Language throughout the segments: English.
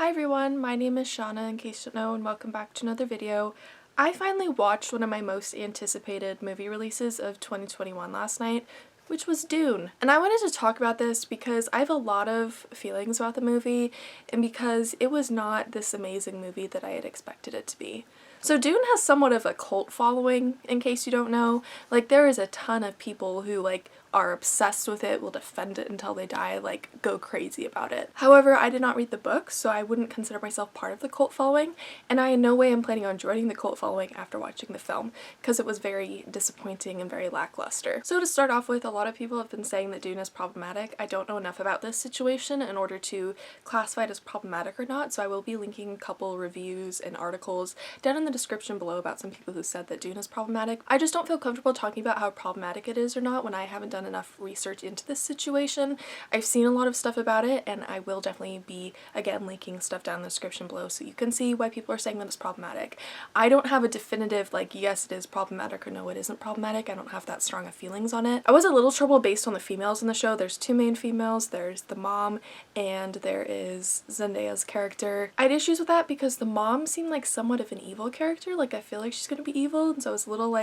Hi everyone, my name is Shauna in case you don't know, and welcome back to another video. I finally watched one of my most anticipated movie releases of 2021 last night, which was Dune. And I wanted to talk about this because I have a lot of feelings about the movie and because it was not this amazing movie that I had expected it to be. So Dune has somewhat of a cult following, in case you don't know. Like, there is a ton of people who, are obsessed with it, will defend it until they die, go crazy about it. However, I did not read the book, so I wouldn't consider myself part of the cult following, and I in no way am planning on joining the cult following after watching the film, because it was very disappointing and very lackluster. So to start off with, a lot of people have been saying that Dune is problematic. I don't know enough about this situation in order to classify it as problematic or not, so I will be linking a couple reviews and articles down in the description below about some people who said that Dune is problematic. I just don't feel comfortable talking about how problematic it is or not when I haven't done enough research into this situation. I've seen a lot of stuff about it, and I will definitely be, again, linking stuff down in the description below so you can see why people are saying that it's problematic. I don't have a definitive, yes, it is problematic or no, it isn't problematic. I don't have that strong of feelings on it. I was a little troubled based on the females in the show. There's two main females. There's the mom and there is Zendaya's character. I had issues with that because the mom seemed like somewhat of an evil character. I feel like she's gonna be evil, and so I was a little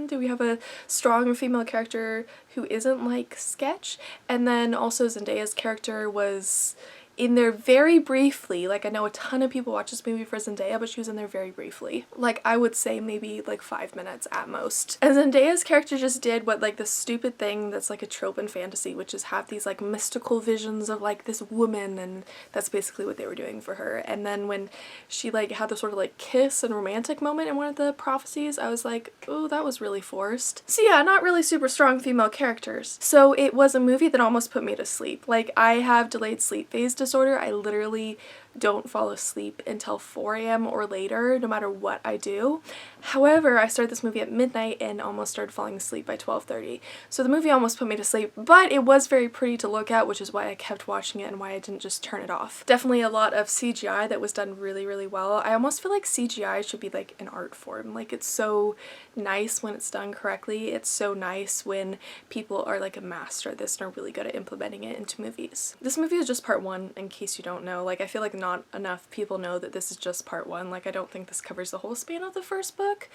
do we have a strong female character who isn't sketch? And then also Zendaya's character was in there very briefly. I know a ton of people watch this movie for Zendaya, but she was in there very briefly. I would say maybe 5 minutes at most. And Zendaya's character just did what this stupid thing that's a trope in fantasy, which is have these mystical visions of this woman, and that's basically what they were doing for her. And then when she had this sort of kiss and romantic moment in one of the prophecies, I was like, oh, that was really forced. So yeah, not really super strong female characters. So it was a movie that almost put me to sleep. I have delayed sleep phase disorder. I literally don't fall asleep until 4 a.m. or later, no matter what I do. However, I started this movie at midnight and almost started falling asleep by 12:30. So the movie almost put me to sleep, but it was very pretty to look at, which is why I kept watching it and why I didn't just turn it off. Definitely a lot of CGI that was done really, really well. I almost feel like CGI should be an art form. It's so nice when it's done correctly. It's so nice when people are a master at this and are really good at implementing it into movies. This movie is just part one, in case you don't know. I feel like not enough people know that this is just part one. I don't think this covers the whole span of the first book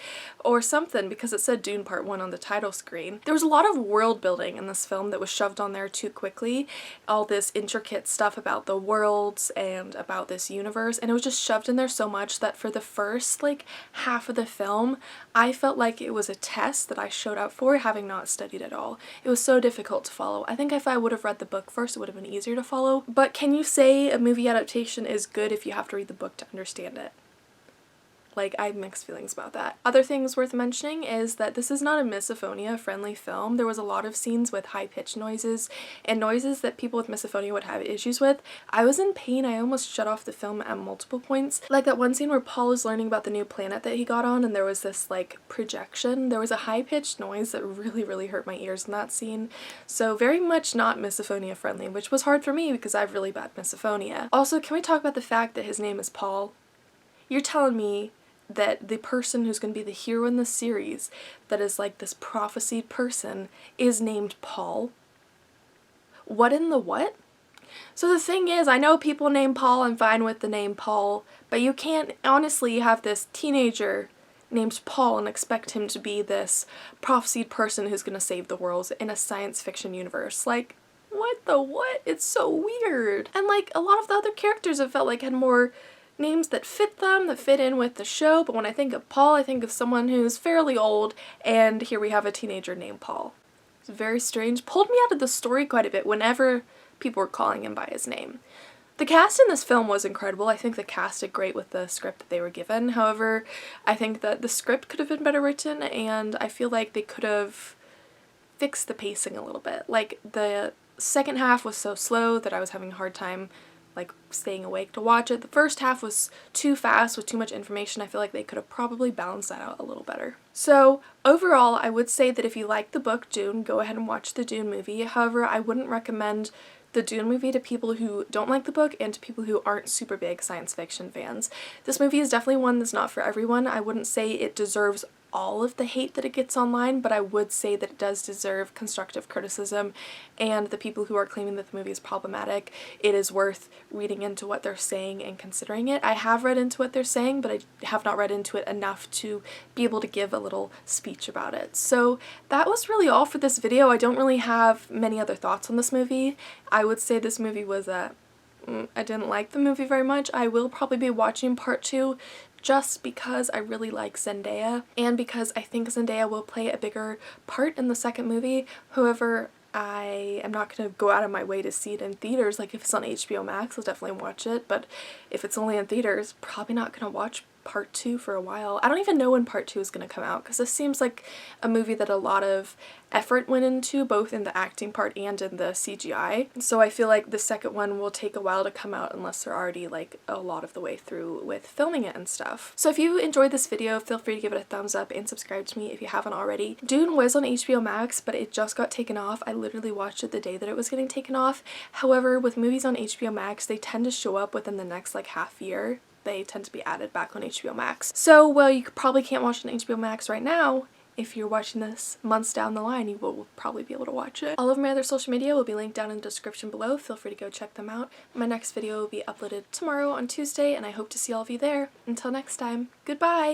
or something, because it said Dune Part 1 on the title screen. There was a lot of world building in this film that was shoved on there too quickly. All this intricate stuff about the worlds and about this universe, and it was just shoved in there so much that for the first half of the film, I felt like it was a test that I showed up for, having not studied at all. It was so difficult to follow. I think if I would have read the book first, it would have been easier to follow. But can you say a movie adaptation is good if you have to read the book to understand it? I have mixed feelings about that. Other things worth mentioning is that this is not a misophonia friendly film. There was a lot of scenes with high-pitched noises and noises that people with misophonia would have issues with. I was in pain. I almost shut off the film at multiple points. That one scene where Paul is learning about the new planet that he got on, and there was this projection. There was a high-pitched noise that really, really hurt my ears in that scene. So very much not misophonia friendly, which was hard for me because I have really bad misophonia. Also, can we talk about the fact that his name is Paul? You're telling me that the person who's going to be the hero in this series, that is this prophesied person, is named Paul? What in the what? So the thing is, I know people name Paul, I'm fine with the name Paul, but you can't honestly have this teenager named Paul and expect him to be this prophesied person who's going to save the world in a science fiction universe. What the what? It's so weird. And a lot of the other characters have felt had more names that fit them, that fit in with the show, but when I think of Paul, I think of someone who's fairly old, and here we have a teenager named Paul. It's very strange. Pulled me out of the story quite a bit whenever people were calling him by his name. The cast in this film was incredible. I think the cast did great with the script that they were given. However, I think that the script could have been better written, and I feel like they could have fixed the pacing a little bit. The second half was so slow that I was having a hard time staying awake to watch it. The first half was too fast with too much information. I feel like they could have probably balanced that out a little better. So overall, I would say that if you like the book Dune, go ahead and watch the Dune movie. However, I wouldn't recommend the Dune movie to people who don't like the book and to people who aren't super big science fiction fans. This movie is definitely one that's not for everyone. I wouldn't say it deserves all of the hate that it gets online, but I would say that it does deserve constructive criticism, and the people who are claiming that the movie is problematic, it is worth reading into what they're saying and considering it. I have read into what they're saying, but I have not read into it enough to be able to give a little speech about it. So that was really all for this video. I don't really have many other thoughts on this movie. I would say this movie was I didn't like the movie very much. I will probably be watching part 2 just because I really like Zendaya and because I think Zendaya will play a bigger part in the second movie. However, I am not going to go out of my way to see it in theaters. Like, if it's on HBO Max, I'll definitely watch it, but if it's only in theaters, probably not going to watch part 2 for a while. I don't even know when part 2 is going to come out, because this seems like a movie that a lot of effort went into, both in the acting part and in the CGI. So I feel like the second one will take a while to come out unless they're already like a lot of the way through with filming it and stuff. So if you enjoyed this video, feel free to give it a thumbs up and subscribe to me if you haven't already. Dune was on HBO Max, but it just got taken off. I literally watched it the day that it was getting taken off. However, with movies on HBO Max, they tend to show up within the next like half year. They tend to be added back on HBO Max. So, well, you probably can't watch it on HBO Max right now. If you're watching this months down the line, you will probably be able to watch it. All of my other social media will be linked down in the description below. Feel free to go check them out. My next video will be uploaded tomorrow on Tuesday, and I hope to see all of you there. Until next time, goodbye!